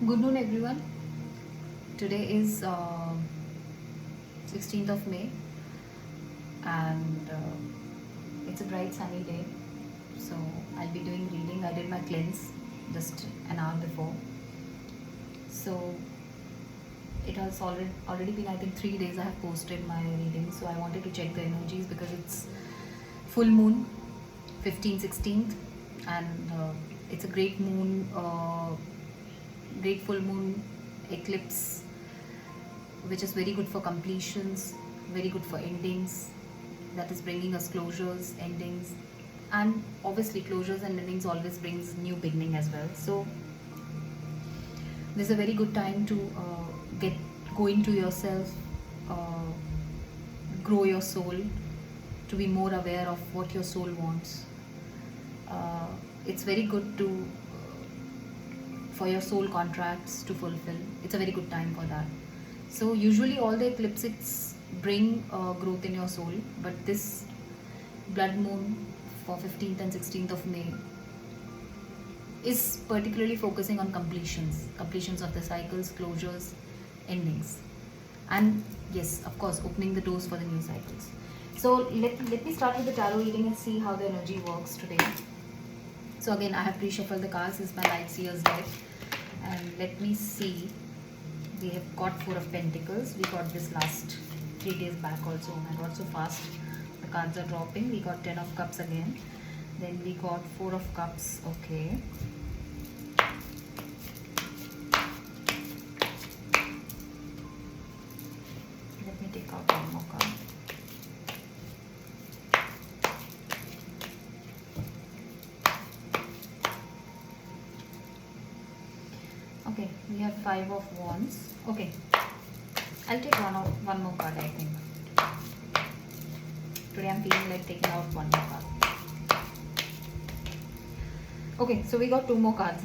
Good noon, everyone. Today is 16th of May, and it's a bright sunny day. So I'll be doing reading. I did my cleanse just an hour before. So it has already been, I think, 3 days I have posted my reading. So I wanted to check the energies because it's full moon, 15th, 16th, and it's a great full moon eclipse, which is very good for completions, very good for endings. That is bringing us closures, endings, and obviously closures and endings always brings new beginning as well. So this is a very good time to get go into yourself, uh, grow your soul, to be more aware of what your soul wants. It's very good to for your soul contracts to fulfill. It's a very good time for that. So usually all the eclipses bring growth in your soul, but this blood moon for 15th and 16th of May is particularly focusing on completions of the cycles, closures, endings, and yes, of course, opening the doors for the new cycles. So let me start with the tarot reading and see how the energy works today. So again, I have pre-shuffled the cards. This is my Light Seer's deck, and let me see. We have got Four of Pentacles. We got this last 3 days back also. Oh my god, so fast. The cards are dropping. We got Ten of Cups again. Then we got Four of Cups. Okay. Let me take out one more card. Okay, we have Five of Wands. Okay, I'll take one more card, I think. Today I'm feeling like taking out one more card. Okay, so we got two more cards.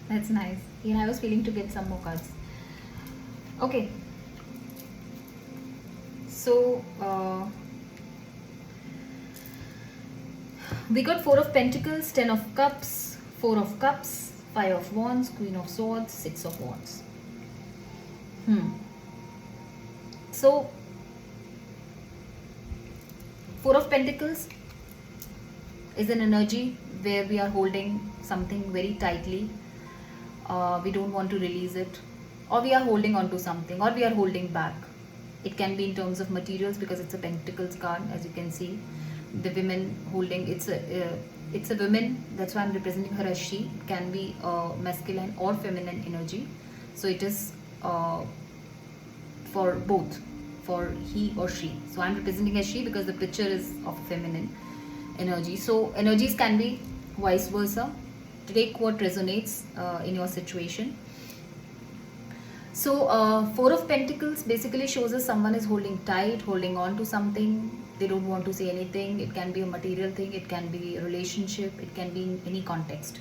That's nice. Yeah, I was feeling to get some more cards. Okay. So we got Four of Pentacles, Ten of Cups, Four of Cups, Five of Wands, Queen of Swords, Six of Wands. So Four of Pentacles is an energy where we are holding something very tightly. We don't want to release it, or we are holding on to something, or we are holding back. It can be in terms of materials because it's a Pentacles card, as you can see. The women holding, it's a woman, that's why I'm representing her as she. It can be masculine or feminine energy. So it is for both, for he or she. So I'm representing as she because the picture is of feminine energy. So energies can be vice versa. Take what resonates in your situation. So Four of Pentacles basically shows us someone is holding tight, holding on to something. They don't want to say anything. It can be a material thing, it can be a relationship, it can be in any context.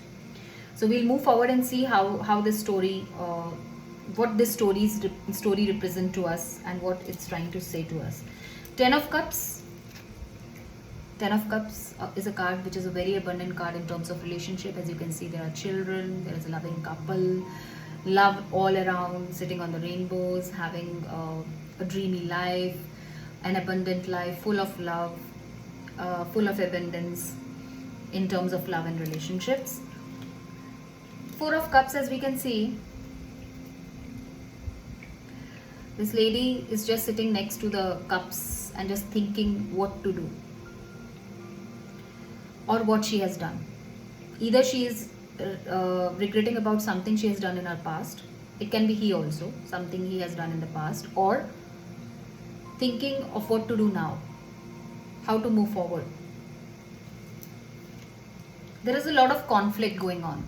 So we'll move forward and see how this story, what this story represent to us and what it's trying to say to us. Ten of Cups. Ten of Cups is a card which is a very abundant card in terms of relationship. As you can see, there are children, there is a loving couple, love all around, sitting on the rainbows, having a dreamy life, an abundant life, full of love, full of abundance in terms of love and relationships. Four of Cups, as we can see, this lady is just sitting next to the cups and just thinking what to do or what she has done. Either she is regretting about something she has done in her past. It can be he also, something he has done in the past, or thinking of what to do now, how to move forward. There is a lot of conflict going on.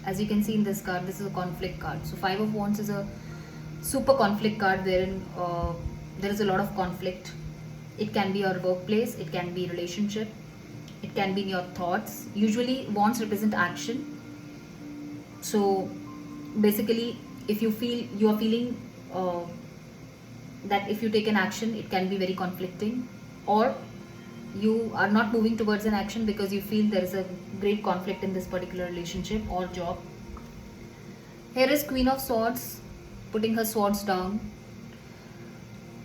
As you can see in this card, this is a conflict card. So Five of Wands is a super conflict card wherein there is a lot of conflict. It can be your workplace, it can be relationship, it can be in your thoughts. Usually wands represent action. So basically, if you feel you are feeling that if you take an action, it can be very conflicting, or you are not moving towards an action because you feel there is a great conflict in this particular relationship or job. Here is Queen of Swords putting her swords down.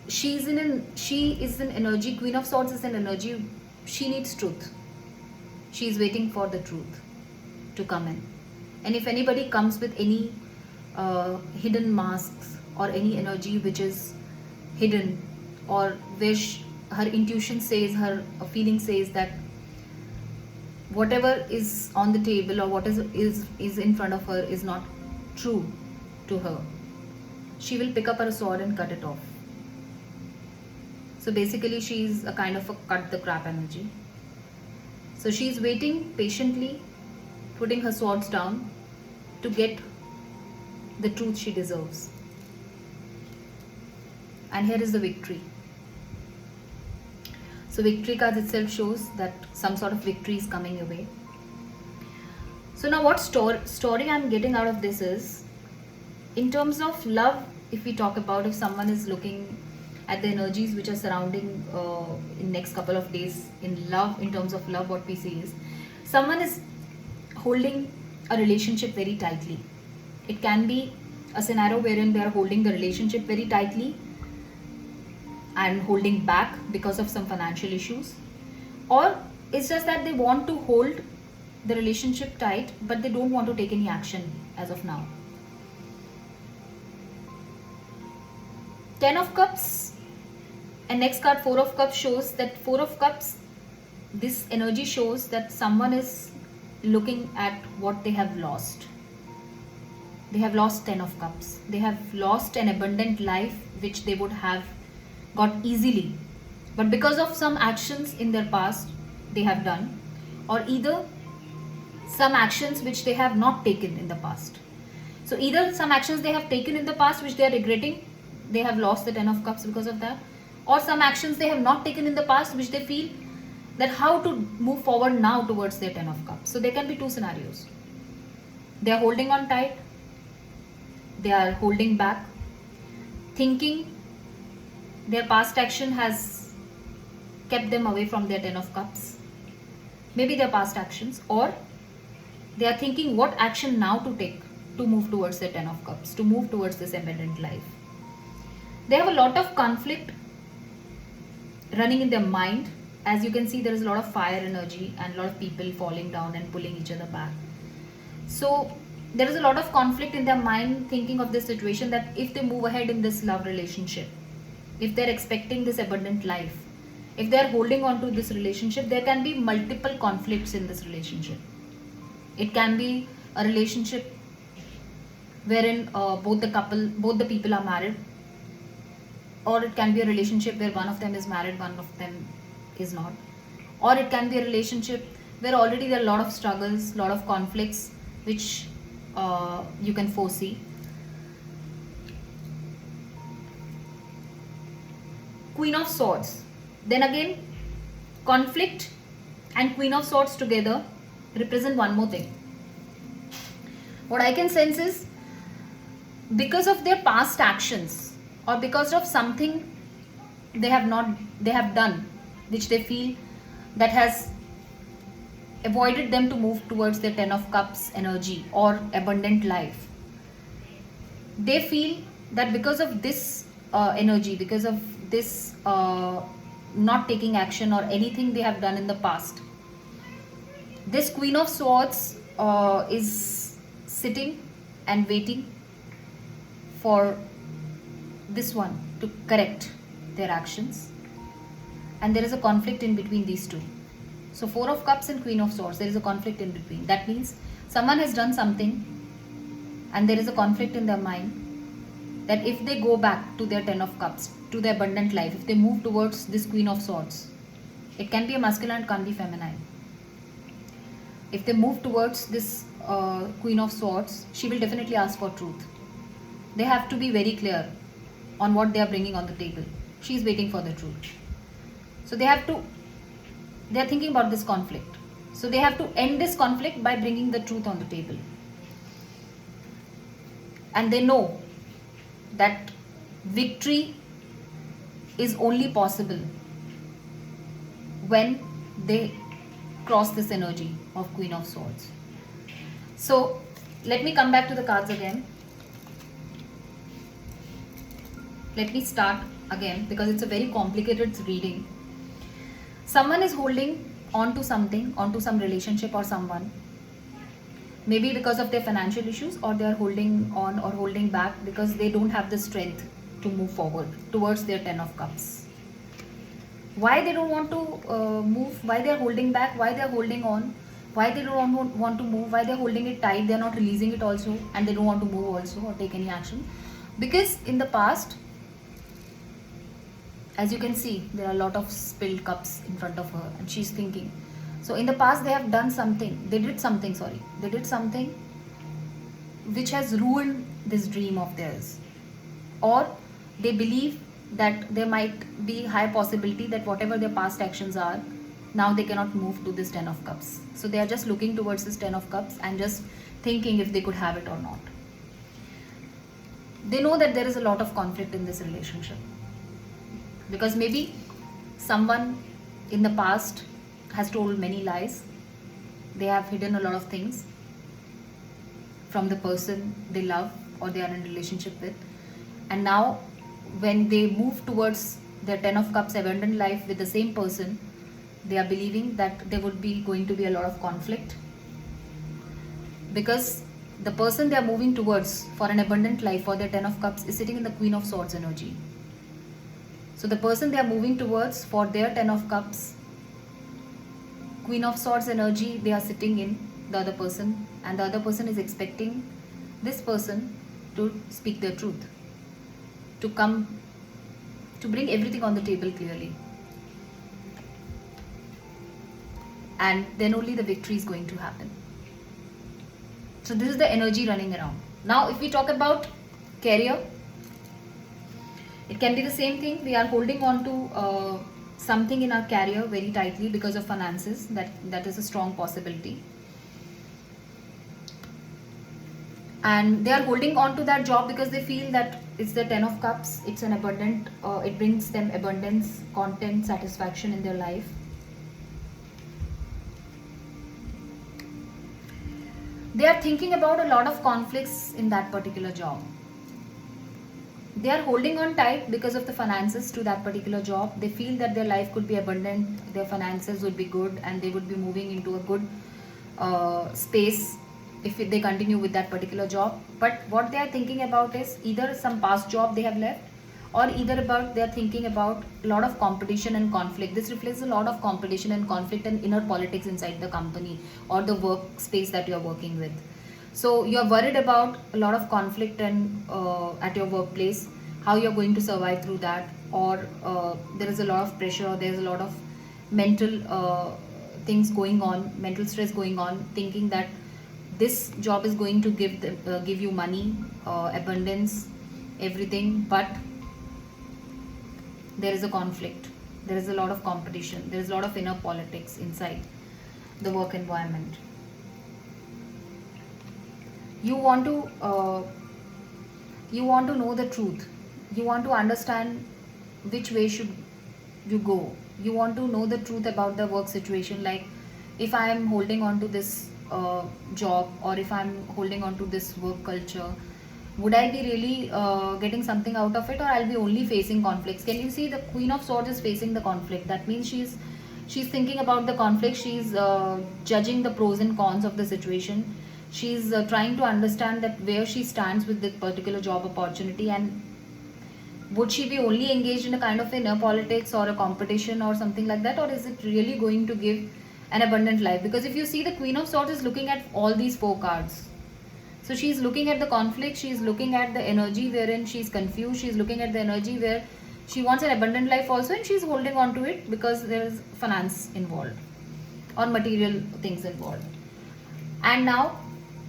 She is an energy. Queen of Swords is an energy. She needs truth. She is waiting for the truth to come in. And if anybody comes with any hidden masks or any energy which is hidden, or which her intuition says, her feeling says that whatever is on the table or what is in front of her is not true to her, she will pick up her sword and cut it off. So basically she is a kind of a cut the crap energy. So she is waiting patiently, putting her swords down to get the truth she deserves. And here is the victory. So victory card itself shows that some sort of victory is coming your way. So now what story I'm getting out of this is, in terms of love, if we talk about, if someone is looking at the energies which are surrounding in next couple of days in love, in terms of love, what we see is someone is holding a relationship very tightly. It can be a scenario wherein they are holding the relationship very tightly and holding back because of some financial issues, or it's just that they want to hold the relationship tight but they don't want to take any action as of now. 10 of Cups and next card 4 of Cups shows that 4 of Cups, this energy shows that someone is looking at what they have lost. They have lost 10 of Cups. They have lost an abundant life which they would have got easily, but because of some actions in their past they have done, or either some actions which they have not taken in the past. So either some actions they have taken in the past which they are regretting, they have lost the 10 of Cups because of that, or some actions they have not taken in the past which they feel that how to move forward now towards their 10 of Cups. So there can be two scenarios. They are holding on tight, they are holding back, thinking their past action has kept them away from their 10 of Cups. Maybe their past actions, or they are thinking what action now to take to move towards their 10 of Cups, to move towards this abundant life. They have a lot of conflict running in their mind. As you can see, there is a lot of fire energy and a lot of people falling down and pulling each other back. So there is a lot of conflict in their mind, thinking of this situation that if they move ahead in this love relationship, if they're expecting this abundant life, if they're holding on to this relationship, there can be multiple conflicts in this relationship. It can be a relationship wherein both the people are married, or it can be a relationship where one of them is married, one of them is not, or it can be a relationship where already there are a lot of struggles, lot of conflicts which you can foresee. Queen of Swords. Then again, conflict and Queen of Swords together represent one more thing. What I can sense is, because of their past actions or because of something they have done which they feel that has avoided them to move towards their 10 of Cups energy or abundant life, they feel that because of this energy, because of this not taking action or anything they have done in the past, this Queen of Swords is sitting and waiting for this one to correct their actions, and there is a conflict in between these two. So 4 of Cups and Queen of Swords, there is a conflict in between. That means someone has done something and there is a conflict in their mind that if they go back to their 10 of Cups, to their abundant life, if they move towards this Queen of Swords, it can be a masculine, it can be feminine. If they move towards this Queen of Swords, she will definitely ask for truth. They have to be very clear on what they are bringing on the table. She is waiting for the truth. So they are thinking about this conflict. So they have to end this conflict by bringing the truth on the table. And they know that victory is only possible when they cross this energy of Queen of Swords. So let me come back to the cards again. Let me start again because it's a very complicated reading. Someone is holding on to something, on to some relationship or someone, maybe because of their financial issues, or they are holding on or holding back because they don't have the strength to move forward towards their 10 of cups. Why they don't want to move, why they are holding back, why they are holding on, why they don't want to move, why they are holding it tight, they are not releasing it also, and they don't want to move also or take any action. Because in the past, as you can see, there are a lot of spilled cups in front of her and she's thinking. So in the past they have done something, they did something which has ruined this dream of theirs, or they believe that there might be high possibility that whatever their past actions are, now they cannot move to this 10 of cups. So they are just looking towards this 10 of cups and just thinking if they could have it or not. They know that there is a lot of conflict in this relationship because maybe someone in the past has told many lies. They have hidden a lot of things from the person they love or they are in a relationship with. And now when they move towards their 10 of cups abundant life with the same person, they are believing that there would be going to be a lot of conflict, because the person they are moving towards for an abundant life for their 10 of cups is sitting in the Queen of Swords energy. So the person they are moving towards for their 10 of cups, Queen of Swords energy, they are sitting in the other person, and the other person is expecting this person to speak their truth, to come, to bring everything on the table clearly. And then only the victory is going to happen. So this is the energy running around. Now if we talk about career, it can be the same thing. We are holding on to something in our career very tightly because of finances. That is a strong possibility. And they are holding on to that job because they feel that it's the 10 of cups, it's an abundant, it brings them abundance, content, satisfaction in their life. They are thinking about a lot of conflicts in that particular job. They are holding on tight because of the finances to that particular job. They feel that their life could be abundant, their finances would be good, and they would be moving into a good space if they continue with that particular job. But what they are thinking about is either some past job they have left, or either about they are thinking about a lot of competition and conflict. This reflects a lot of competition and conflict and inner politics inside the company or the workspace that you are working with. So you are worried about a lot of conflict and at your workplace, how you are going to survive through that, or there is a lot of pressure, there is a lot of mental things going on, mental stress going on, thinking that this job is going to give you money, abundance, everything, but there is a conflict, there is a lot of competition, there is a lot of inner politics inside the work environment. You want to know the truth, you want to understand which way should you go, you want to know the truth about the work situation. Like if I am holding on to this job, or if I'm holding on to this work culture, would I be really getting something out of it, or I'll be only facing conflicts? Can you see the Queen of Swords is facing the conflict? That means she's thinking about the conflict. She's judging the pros and cons of the situation. She's trying to understand that where she stands with this particular job opportunity, and would she be only engaged in a kind of inner politics or a competition or something like that, or is it really going to give an abundant life? Because if you see, the Queen of Swords is looking at all these 4 cards. So she's looking at the conflict, she's looking at the energy wherein she's confused, she's looking at the energy where she wants an abundant life also, and she's holding on to it because there is finance involved or material things involved. And now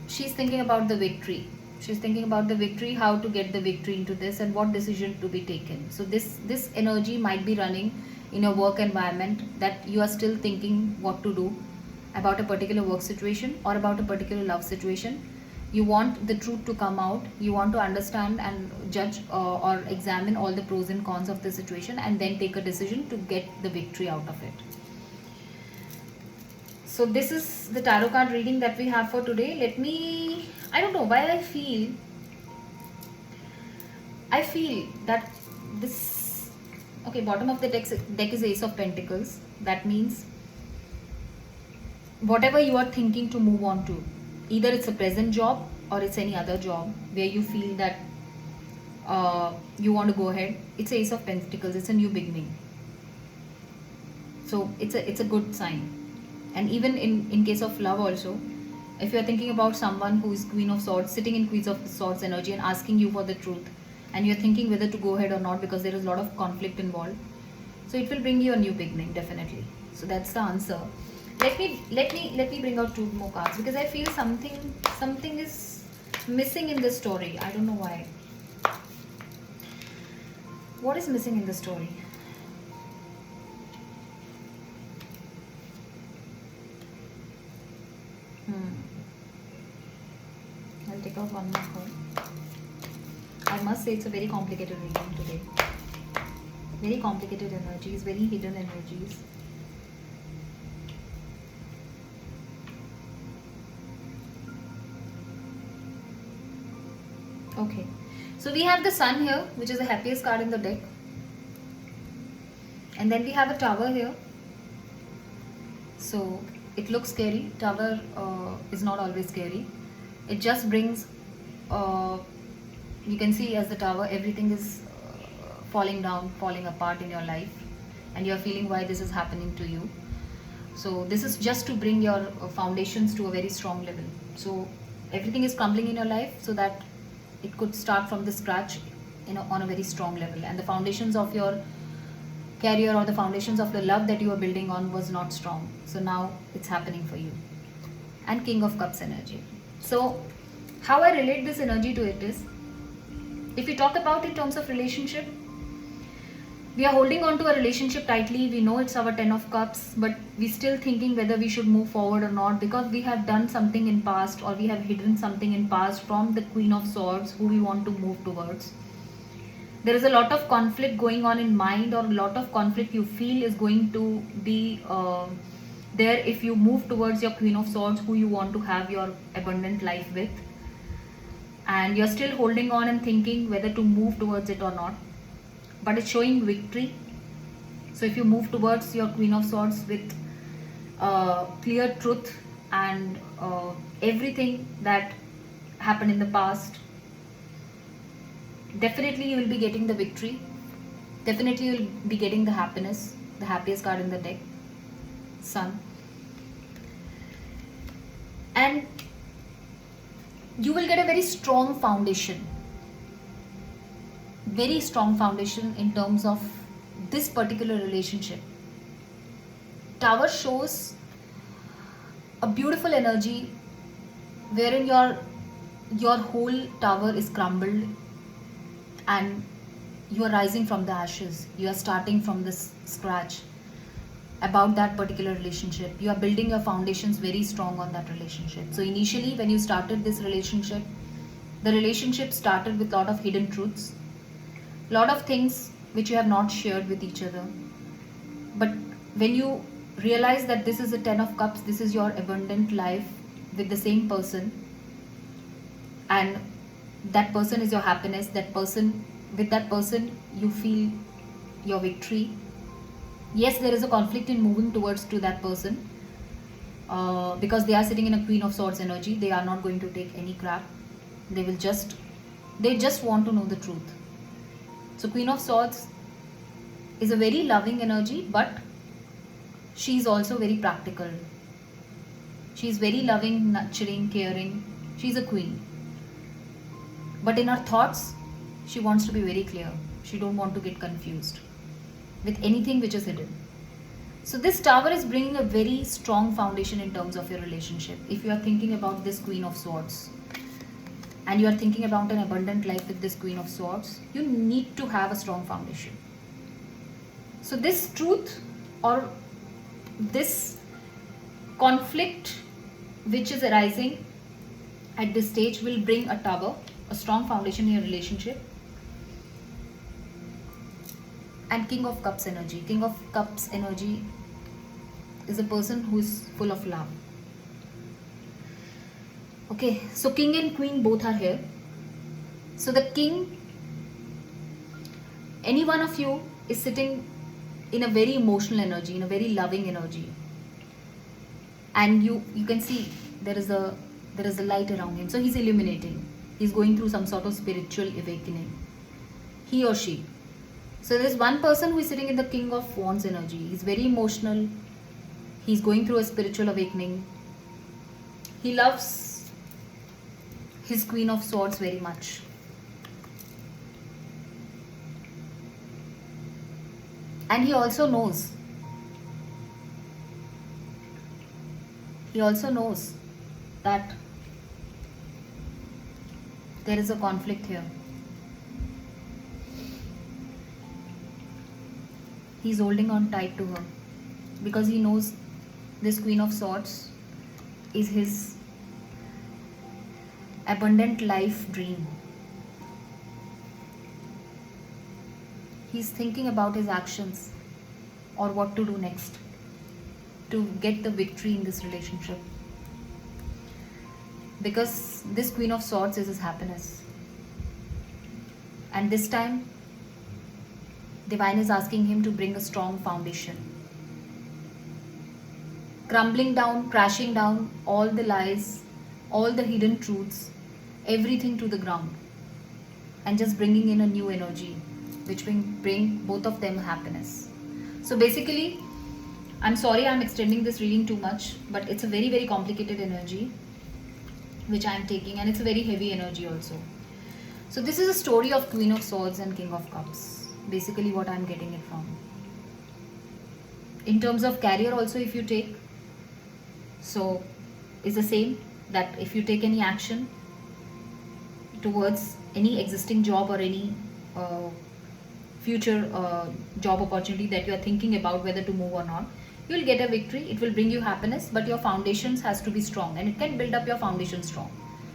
she's thinking about the victory. She's thinking about the victory, how to get the victory into this, and what decision to be taken. So this energy might be running in your work environment, that you are still thinking what to do about a particular work situation or about a particular love situation. You want the truth to come out, you want to understand and judge or examine all the pros and cons of the situation, and then take a decision to get the victory out of it. So this is the tarot card reading that we have for today. I don't know why I feel that this, okay, bottom of the deck is Ace of Pentacles. That means whatever you are thinking to move on to, either it's a present job or it's any other job where you feel that you want to go ahead, it's Ace of Pentacles. It's a new beginning. So it's a good sign. And even in case of love also, if you are thinking about someone who is Queen of Swords, sitting in Queen of Swords energy and asking you for the truth, and you're thinking whether to go ahead or not because there is a lot of conflict involved, so it will bring you a new beginning, definitely. So that's the answer. Let me bring out two more cards, because I feel something is missing in this story. I don't know why. What is missing in the story? I'll take out one more card. I must say it's a very complicated reading today. Very complicated energies, very hidden energies. Okay, so we have the Sun here, which is the happiest card in the deck. And then we have a Tower here. So it looks scary. Tower is not always scary. It just brings, you can see as the Tower, everything is falling down, falling apart in your life, and you're feeling why this is happening to you. So this is just to bring your foundations to a very strong level. So everything is crumbling in your life so that it could start from the scratch, on a very strong level. And the foundations of your career or the foundations of the love that you were building on was not strong. So now it's happening for you. And King of Cups energy. So how I relate this energy to it is, if we talk about in terms of relationship, we are holding on to a relationship tightly. We know it's our 10 of Cups, but we're still thinking whether we should move forward or not, because we have done something in past, or we have hidden something in past from the Queen of Swords who we want to move towards. There is a lot of conflict going on in mind, or a lot of conflict you feel is going to be there if you move towards your Queen of Swords, who you want to have your abundant life with. And you're still holding on and thinking whether to move towards it or not. But it's showing victory. So if you move towards your Queen of Swords with clear truth and everything that happened in the past, definitely you will be getting the victory. Definitely you will be getting the happiness, the happiest card in the deck, Sun. And you will get a very strong foundation. Very strong foundation in terms of this particular relationship. Tower shows a beautiful energy wherein your whole tower is crumbled and you are rising from the ashes. You are starting from this scratch about that particular relationship. You are building your foundations very strong on that relationship. So initially when you started this relationship, the relationship started with a lot of hidden truths, lot of things which you have not shared with each other. But when you realize that this is the 10 of Cups, this is your abundant life with the same person, and that person is your happiness, with that person you feel your victory. Yes, there is a conflict in moving towards to that person, because they are sitting in a Queen of Swords energy. They are not going to take any crap. They just want to know the truth. So Queen of Swords is a very loving energy, but she is also very practical. She is very loving, nurturing, caring. She is a queen. But in her thoughts, she wants to be very clear. She don't want to get confused with anything which is hidden. So this Tower is bringing a very strong foundation in terms of your relationship. If you are thinking about this Queen of Swords, and you are thinking about an abundant life with this Queen of Swords, you need to have a strong foundation. So this truth or this conflict which is arising at this stage will bring a Tower, a strong foundation in your relationship. And King of Cups energy. King of Cups energy is a person who is full of love. Okay, so King and Queen both are here. So the King Any one of you is sitting in a very emotional energy, in a very loving energy, and you can see there is a light around him, so he's illuminating, he's going through some sort of spiritual awakening, he or she. So there's one person who is sitting in the King of Wands energy. He's very emotional, he's going through a spiritual awakening, he loves his Queen of Swords very much. And he also knows that there is a conflict here. He's holding on tight to her because he knows this Queen of Swords is his abundant life dream. He's thinking about his actions or what to do next to get the victory in this relationship, because this Queen of Swords is his happiness. And this time Divine is asking him to bring a strong foundation, crumbling down, crashing down all the lies, all the hidden truths, everything to the ground, and just bringing in a new energy which will bring both of them happiness. So basically, I'm sorry I'm extending this reading too much, but it's a very, very complicated energy which I'm taking, and it's a very heavy energy also. So this is a story of Queen of Swords and King of Cups, basically what I'm getting it from. In terms of career also, if you take, so it's the same, that if you take any action towards any existing job or any future job opportunity that you are thinking about whether to move or not, you will get a victory, it will bring you happiness, but your foundations has to be strong, and it can build up your foundation strong,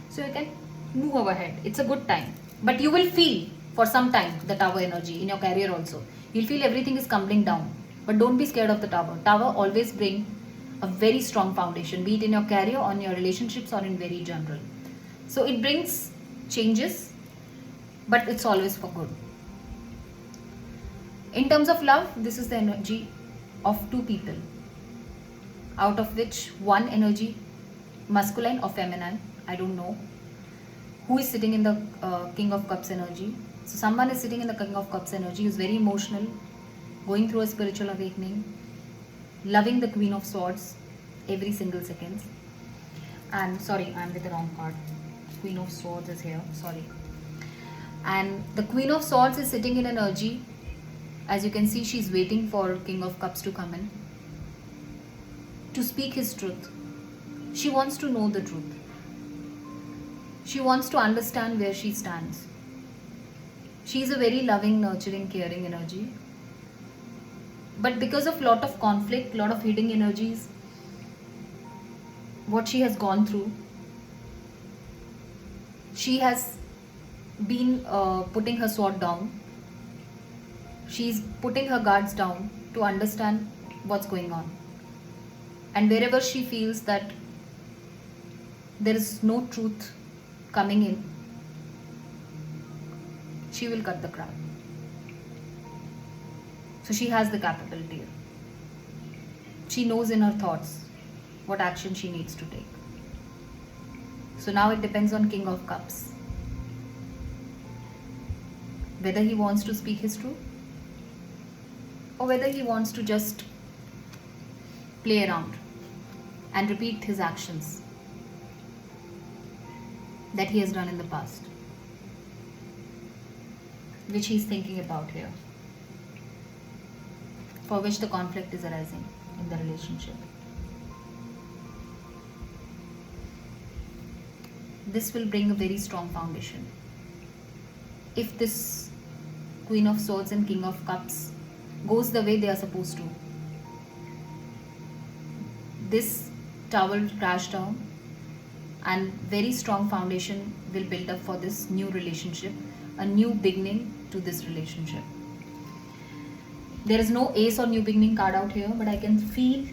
so you can move ahead. It's a good time, but you will feel for some time the Tower energy in your career also. You'll feel everything is crumbling down, but don't be scared of the Tower always bring a very strong foundation, be it in your career, on your relationships, or in very general. So it brings changes, but it's always for good. In terms of love, this is the energy of two people, out of which one energy, masculine or feminine, I don't know, who is sitting in the King of Cups energy. So someone is sitting in the King of Cups energy, who is very emotional, going through a spiritual awakening, loving the Queen of Swords every single second. And sorry, I'm with the wrong card. Queen of Swords is here, sorry. And the Queen of Swords is sitting in energy. As you can see, she's waiting for King of Cups to come in, to speak his truth. She wants to know the truth. She wants to understand where she stands. She is a very loving, nurturing, caring energy. But because of lot of conflict, lot of hidden energies, what she has gone through, she has been putting her sword down. She's putting her guards down to understand what's going on. And wherever she feels that there is no truth coming in, she will cut the crap. So she has the capability. She knows in her thoughts what action she needs to take. So now it depends on King of Cups, whether he wants to speak his truth or whether he wants to just play around and repeat his actions that he has done in the past, which he is thinking about here, for which the conflict is arising in the relationship. This will bring a very strong foundation. If this Queen of Swords and King of Cups goes the way they are supposed to, this tower will crash down and very strong foundation will build up for this new relationship, a new beginning to this relationship. There is no ace or new beginning card out here, but I can feel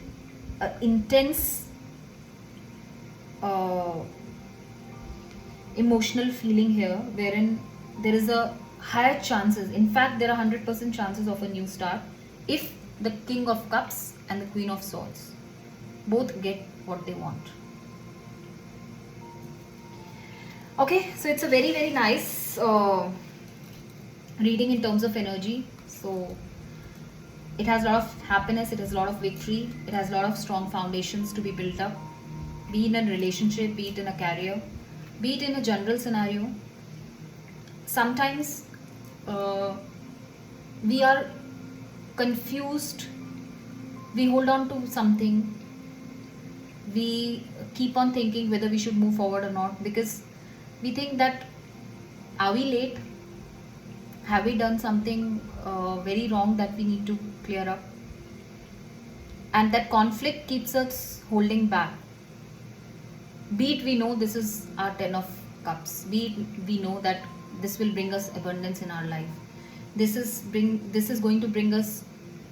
an intense emotional feeling here, wherein there is a higher chances. In fact, there are 100% chances of a new start if the King of Cups and the Queen of Swords both get what they want. Okay, so it's a very, very nice reading in terms of energy. So it has a lot of happiness, it has a lot of victory, it has a lot of strong foundations to be built up, be it in a relationship, be it in a career, be it in a general scenario. Sometimes we are confused, we hold on to something, we keep on thinking whether we should move forward or not, because we think that, are we late, have we done something very wrong that we need to clear up, and that conflict keeps us holding back. Be it we know this is our 10 of cups, be it we know that this will bring us abundance in our life, this is going to bring us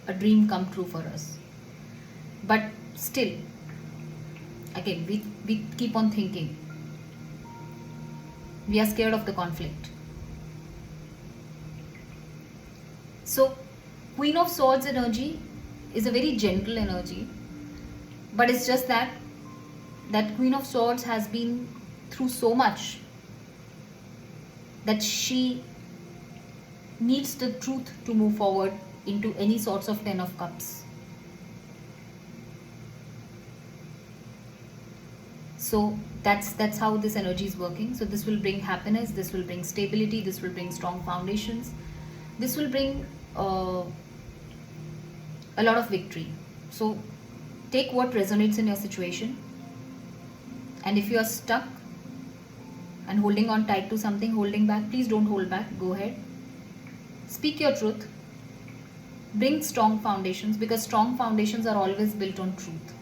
a dream come true for us, but still again we keep on thinking, we are scared of the conflict. So Queen of Swords energy is a very gentle energy, but it's just that Queen of Swords has been through so much that she needs the truth to move forward into any sorts of 10 of cups. So that's how this energy is working. So this will bring happiness, this will bring stability, this will bring strong foundations, this will bring a lot of victory. So take what resonates in your situation, and if you are stuck and holding on tight to something, holding back, please don't hold back. Go ahead, speak your truth, bring strong foundations, because strong foundations are always built on truth,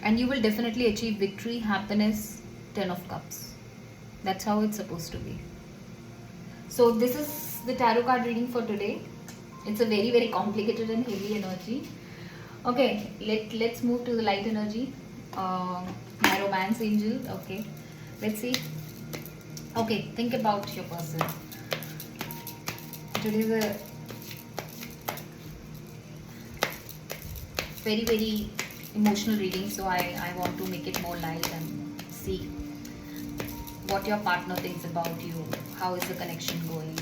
and you will definitely achieve victory, happiness, 10 of cups. That's how it's supposed to be. So this is the tarot card reading for today. It's a very, very complicated and heavy energy. Okay, let's move to the light energy. My romance angel. Okay, let's see. Okay, think about your person. Today is a very, very emotional reading, so I want to make it more light and see what your partner thinks about you. How is the connection going?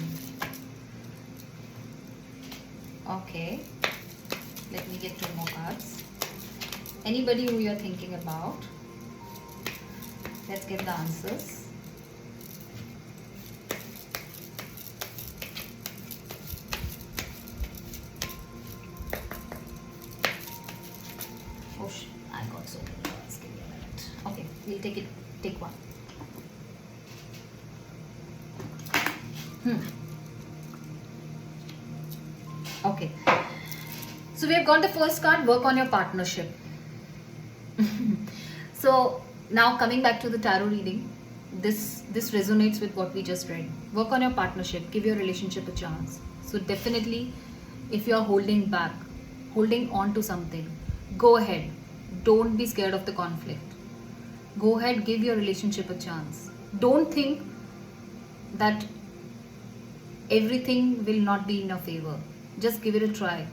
Okay, let me get 2 more cards. Anybody who you're thinking about. Let's get the answers. Oh shit, I got so many cards. Give me a minute. Okay, we'll take one. Okay, so we have got the first card, work on your partnership. So now coming back to the tarot reading, this resonates with what we just read. Work on your partnership, give your relationship a chance. So definitely, if you are holding back, holding on to something, go ahead, don't be scared of the conflict. Go ahead, give your relationship a chance. Don't think that everything will not be in your favor. Just give it a try.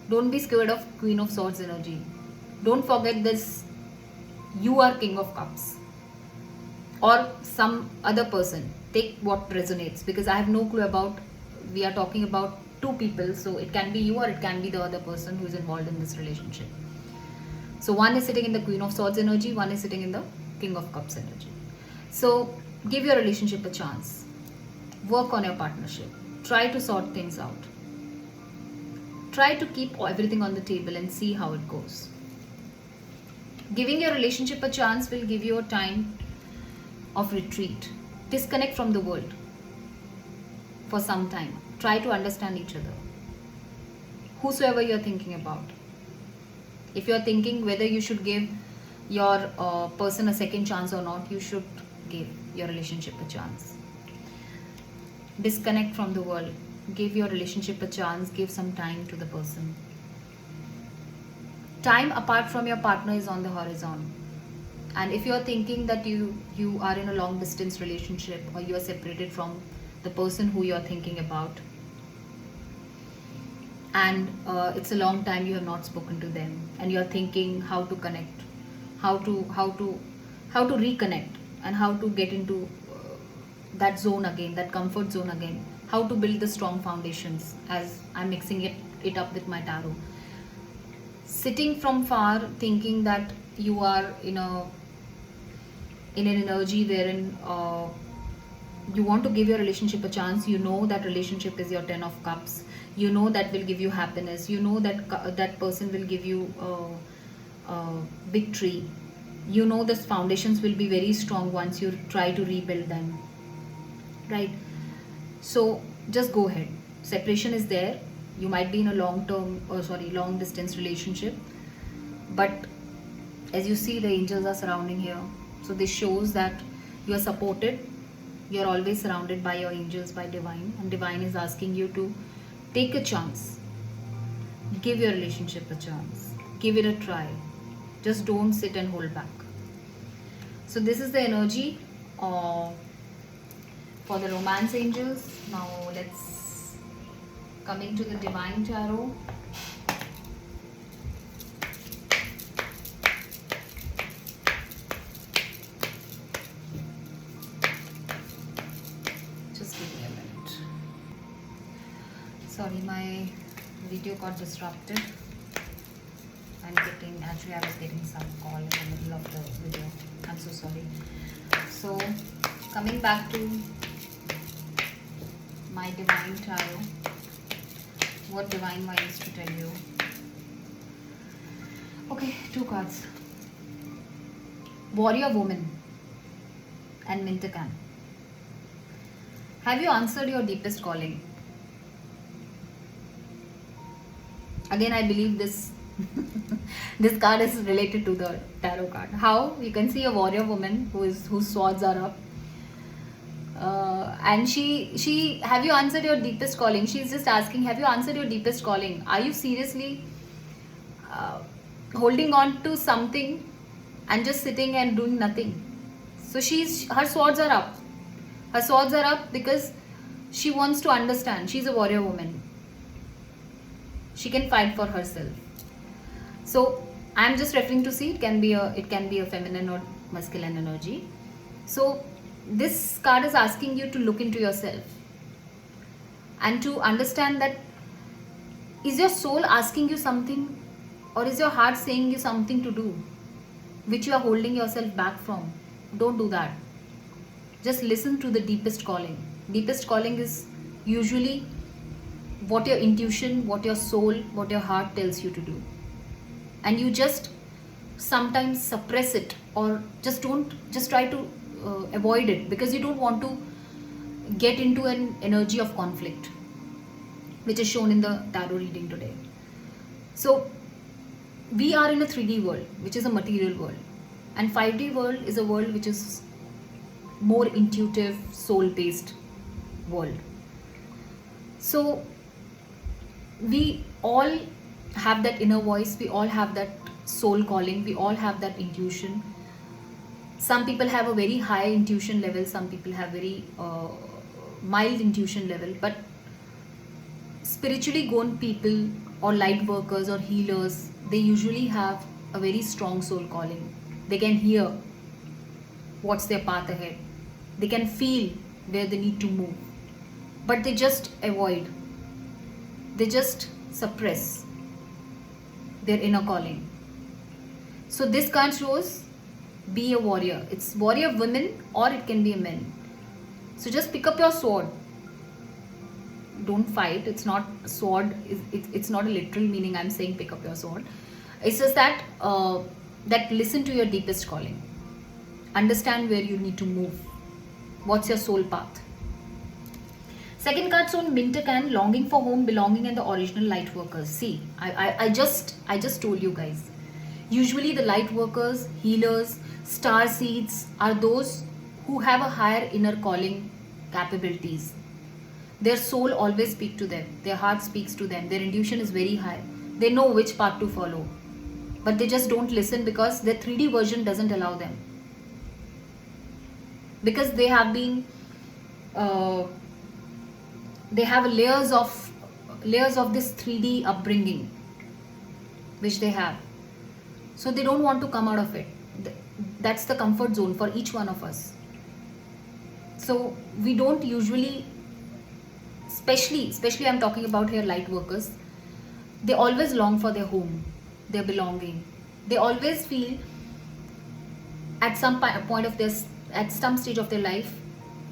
Don't be scared of Queen of Swords energy. Don't forget this, you are King of Cups or some other person. Take what resonates, because I have no clue about, we are talking about 2 people, so it can be you or it can be the other person who is involved in this relationship. So one is sitting in the Queen of Swords energy, one is sitting in the King of Cups energy. So give your relationship a chance. Work on your partnership. Try to sort things out. Try to keep everything on the table and see how it goes. Giving your relationship a chance will give you a time of retreat. Disconnect from the world for some time. Try to understand each other. Whosoever you're thinking about. If you're thinking whether you should give your person a second chance or not, you should give your relationship a chance. Disconnect from the world. Give your relationship a chance. Give some time to the person. Time apart from your partner is on the horizon. And if you are thinking that you are in a long distance relationship, or you are separated from the person who you are thinking about, and it's a long time you have not spoken to them, and you are thinking how to connect, how to reconnect, and how to get into that zone again, that comfort zone again, how to build the strong foundations, as I'm mixing it up with my tarot. Sitting from far, thinking that you are in an energy wherein you want to give your relationship a chance. You know that relationship is your 10 of cups. You know that will give you happiness. You know that that person will give you victory. You know the foundations will be very strong once you try to rebuild them, right? So just go ahead. Separation is there. You might be in a long distance relationship, but as you see, the angels are surrounding here. So this shows that you are supported. You are always surrounded by your angels, by divine, and divine is asking you to take a chance. Give your relationship a chance. Give it a try. Just don't sit and hold back. So this is the energy for the romance angels. Now let's coming to the divine tarot. Just give me a minute. Sorry, my video got disrupted. Actually I was getting some call in the middle of the video. I'm so sorry. So coming back to my divine tarot, what divine wants to tell you. Okay, 2 cards. Warrior woman and Mintakan. Have you answered your deepest calling? Again, I believe this this card is related to the tarot card. How? You can see a warrior woman whose swords are up. And she have you answered your deepest calling? She's just asking, have you answered your deepest calling? Are you seriously holding on to something and just sitting and doing nothing? So her swords are up. Her swords are up because she wants to understand. She's a warrior woman. She can fight for herself. So I'm just referring to, see, it can be a feminine or masculine energy. So this card is asking you to look into yourself and to understand that, is your soul asking you something, or is your heart saying you something to do which you are holding yourself back from? Don't do that. Just listen to the deepest calling. Deepest calling is usually what your intuition, what your soul, what your heart tells you to do. And you just sometimes suppress it, or just try to avoid it, because you don't want to get into an energy of conflict, which is shown in the tarot reading today. So we are in a 3D world, which is a material world, and 5D world is a world which is more intuitive, soul-based world. So we all have that inner voice, we all have that soul calling, we all have that intuition. Some people have a very high intuition level, some people have very mild intuition level, but spiritually gone people or light workers or healers, they usually have a very strong soul calling. They can hear what's their path ahead, they can feel where they need to move, but they just avoid, they just suppress their inner calling. So this card shows, be a warrior. It's warrior women, or it can be a man. So just pick up your sword. Don't fight. It's not sword. It's not a literal meaning. I'm saying pick up your sword. It's just that that listen to your deepest calling. Understand where you need to move. What's your soul path? Second card's on Mintakan, longing for home, belonging, and the original light workers. See, I just told you guys. Usually the light workers, healers, star seeds are those who have a higher inner calling capabilities. Their soul always speaks to them. Their heart speaks to them. Their intuition is very high. They know which path to follow. but they just don't listen because their 3D version doesn't allow them, because uh, they have layers of this 3D upbringing which they have, so they don't want to come out of it. That's the comfort zone for each one of us. So we don't usually, especially I'm talking about here light workers, they always long for their home, their belonging. They always feel at some point of this, at some stage of their life.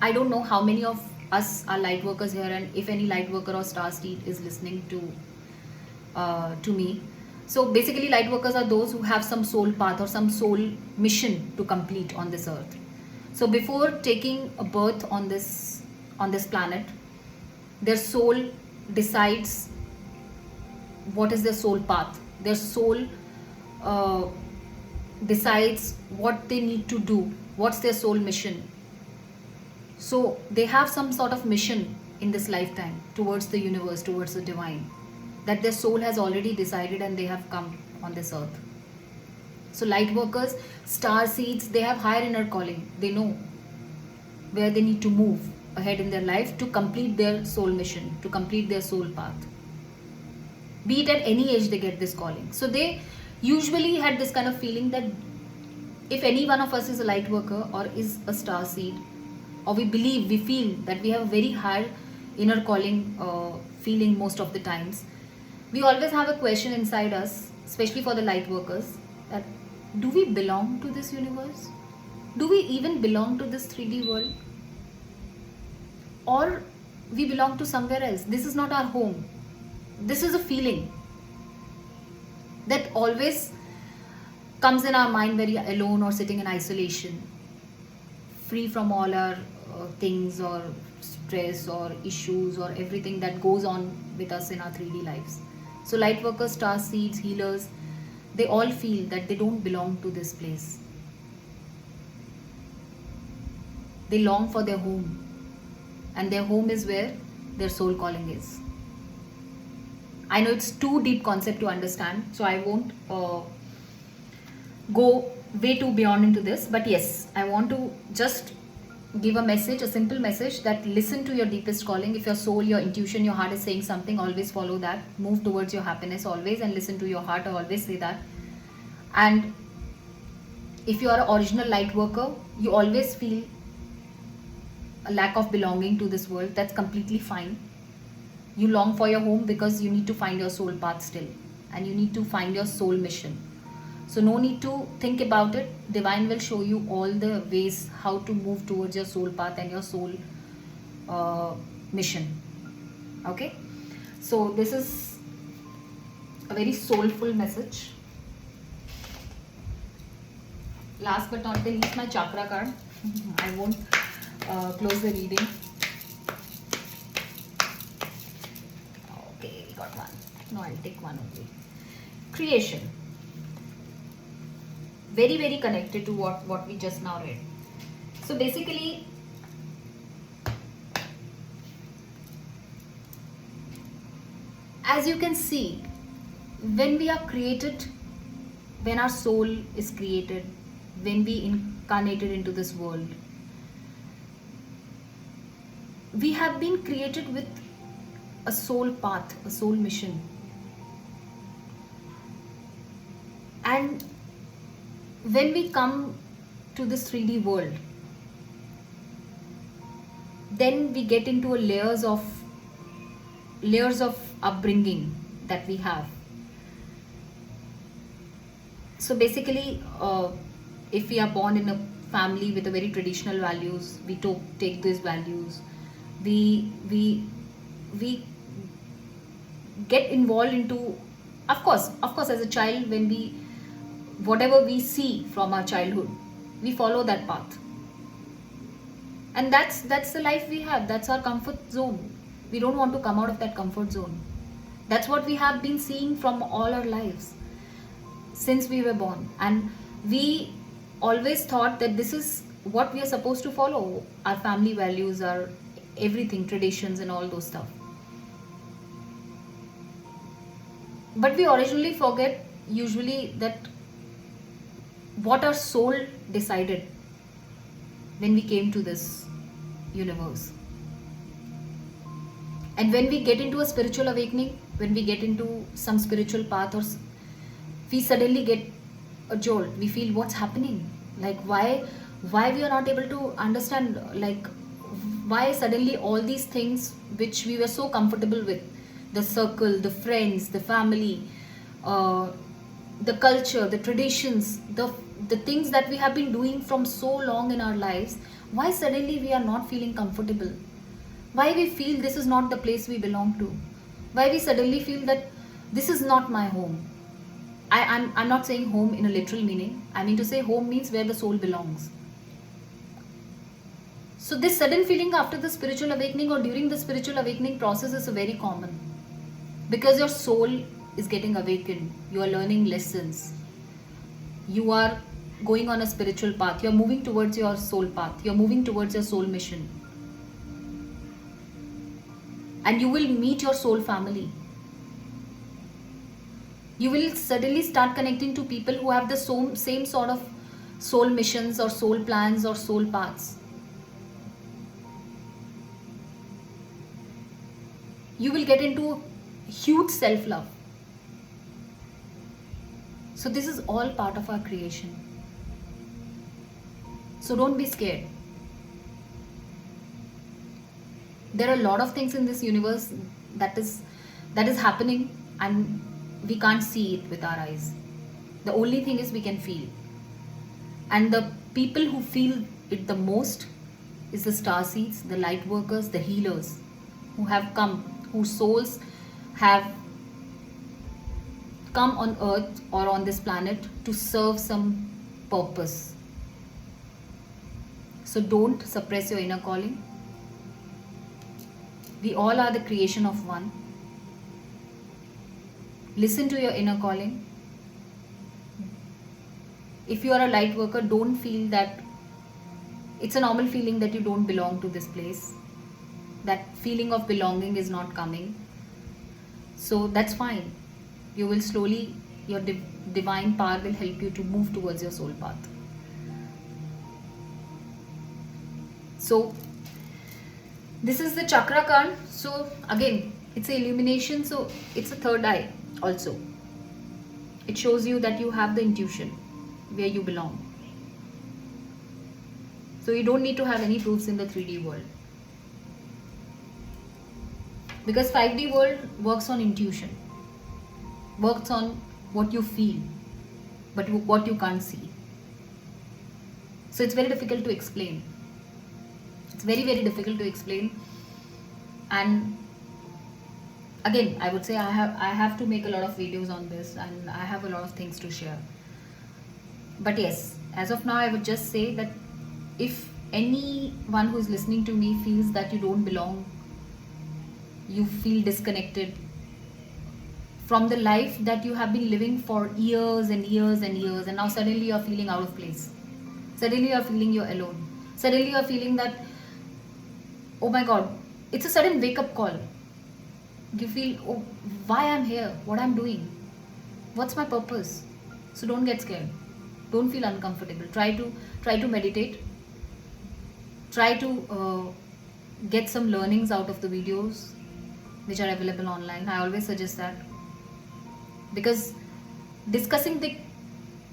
I don't know how many of us are light workers here, and if any light worker or star seed is listening to me. So basically, light workers are those who have some soul path or some soul mission to complete on this earth. So before taking a birth on this planet, their soul decides what is their soul path. Their soul decides what they need to do, what's their soul mission. So they have some sort of mission in this lifetime towards the universe, towards the divine, that their soul has already decided and they have come on this earth. So light workers, star seeds, they have higher inner calling. They know where they need to move ahead in their life to complete their soul mission, to complete their soul path. Be it at any age they get this calling. So they usually had this kind of feeling that if any one of us is a light worker or is a star seed, or we feel that we have a very high inner calling feeling most of the times, we always have a question inside us, especially for the light workers, that do we belong to this universe? Do we even belong to this 3D world? Or we belong to somewhere else? This is not our home. This is a feeling that always comes in our mind, very alone or sitting in isolation, free from all our things or stress or issues or everything that goes on with us in our 3D lives. So light workers, star seeds, healers, they all feel that they don't belong to this place. They long for their home, and their home is where their soul calling is. I know it's too deep concept to understand, so I won't go way too beyond into this, but yes, I want to just give a message, a simple message, that listen to your deepest calling. If your soul, your intuition, your heart is saying something, always follow that. Move towards your happiness always and listen to your heart. I always say that. And if you are an original light worker, you always feel a lack of belonging to this world. That's completely fine. You long for your home because you need to find your soul path still, and you need to find your soul mission. So no need to think about it. Divine will show you all the ways how to move towards your soul path and your soul mission. Okay, so this is a very soulful message. Last but not the least, my chakra card. I won't close the reading. Okay, got one. No, I'll take one only. Creation. Very, very connected to what we just now read. So basically, as you can see, when we are created, when our soul is created, when we incarnated into this world, we have been created with a soul path, a soul mission. And when we come to this 3D world, then we get into a layers of upbringing that we have. So basically, if we are born in a family with a very traditional values, we take these values, we get involved into, of course as a child, when whatever we see from our childhood, we follow that path, and that's the life we have. That's our comfort zone. We don't want to come out of that comfort zone. That's what we have been seeing from all our lives since we were born, and we always thought that this is what we are supposed to follow. Our family values, our everything, traditions and all those stuff. But we originally forget usually that what our soul decided when we came to this universe. And when we get into a spiritual awakening, when we get into some spiritual path, or we suddenly get a jolt, we feel what's happening, like why we are not able to understand, like why suddenly all these things which we were so comfortable with, the circle, the friends, the family, uh, the culture, the traditions, the things that we have been doing from so long in our lives, why suddenly we are not feeling comfortable, why we feel this is not the place we belong to, why we suddenly feel that this is not my home. I'm not saying home in a literal meaning, I mean to say home means where the soul belongs. So this sudden feeling after the spiritual awakening or during the spiritual awakening process is very common, because your soul is getting awakened, you are learning lessons, you are going on a spiritual path, you are moving towards your soul path, you are moving towards your soul mission, and you will meet your soul family. You will suddenly start connecting to people who have the same sort of soul missions or soul plans or soul paths. You will get into huge self-love. So this is all part of our creation. So don't be scared. There are a lot of things in this universe that is happening, and we can't see it with our eyes. The only thing is we can feel. And the people who feel it the most is the star seeds, the light workers, the healers who have come, whose souls have come on earth or on this planet to serve some purpose. So don't suppress your inner calling. We all are the creation of one. Listen to your inner calling. If you are a light worker, don't feel that it's a normal feeling that you don't belong to this place. That feeling of belonging is not coming. So that's fine. You will slowly, your divine power will help you to move towards your soul path. So this is the chakra card. So again, it's an illumination. So it's a third eye also. It shows you that you have the intuition where you belong. So you don't need to have any proofs in the 3D world. Because 5D world works on intuition. Works on what you feel, but what you can't see. So it's very difficult to explain. It's very, very difficult to explain. And again, I would say I have to make a lot of videos on this, and I have a lot of things to share. But yes, as of now, I would just say that if anyone who is listening to me feels that you don't belong, you feel disconnected from the life that you have been living for years and years and years, and now suddenly you are feeling out of place. Suddenly you are feeling you're alone. Suddenly you are feeling that, oh my God, it's a sudden wake-up call. You feel, oh, why I'm here, what I'm doing, what's my purpose? So don't get scared. Don't feel uncomfortable. Try to meditate. Try to get some learnings out of the videos which are available online. I always suggest that, because discussing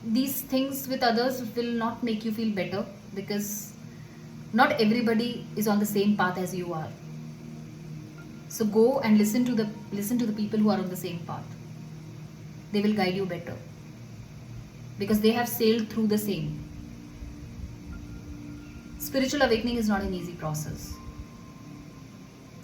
these things with others will not make you feel better, because not everybody is on the same path as you are. So go and listen to the people who are on the same path. They will guide you better, because they have sailed through the same. Spiritual awakening is not an easy process.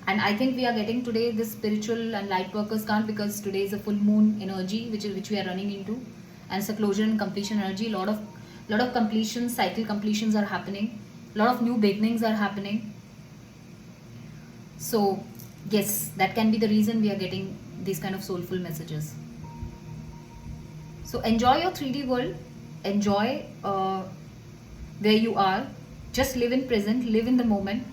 And I think we are getting today this spiritual and light workers card because today is a full moon energy which we are running into, and it's a closure and completion energy. Lot of completions, cycle completions are happening. Lot of new beginnings are happening. So yes, that can be the reason we are getting these kind of soulful messages. So enjoy your 3D world. Enjoy where you are. Just live in present. Live in the moment.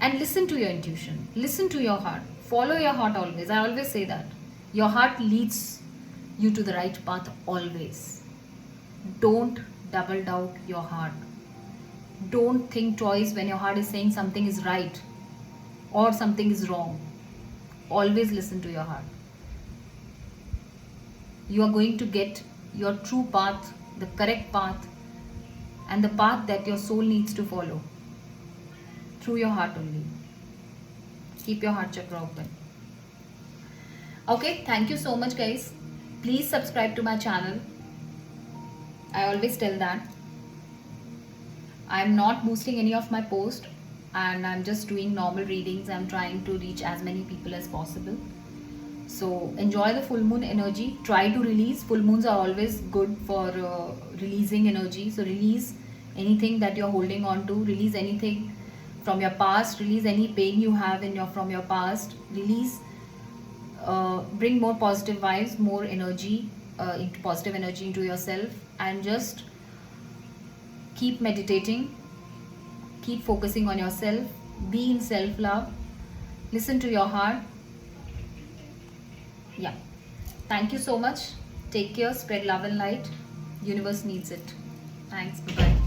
And listen to your intuition. Listen to your heart. Follow your heart always. I always say that. Your heart leads you to the right path always. Don't double doubt your heart. Don't think twice when your heart is saying something is right or something is wrong. Always listen to your heart. You are going to get your true path, the correct path, and the path that your soul needs to follow through your heart only. Keep your heart chakra open. Okay, thank you so much, guys. Please subscribe to my channel. I always tell that I'm not boosting any of my posts, and I'm just doing normal readings. I'm trying to reach as many people as possible. So enjoy the full moon energy. Try to release. Full moons are always good for releasing energy. So release anything that you're holding on to. Release anything from your past. Release any pain you have from your past. Release. Bring more positive vibes, more energy, positive energy into yourself, and just keep meditating. Keep focusing on yourself. Be in self-love. Listen to your heart. Yeah. Thank you so much. Take care. Spread love and light. Universe needs it. Thanks. Bye-bye.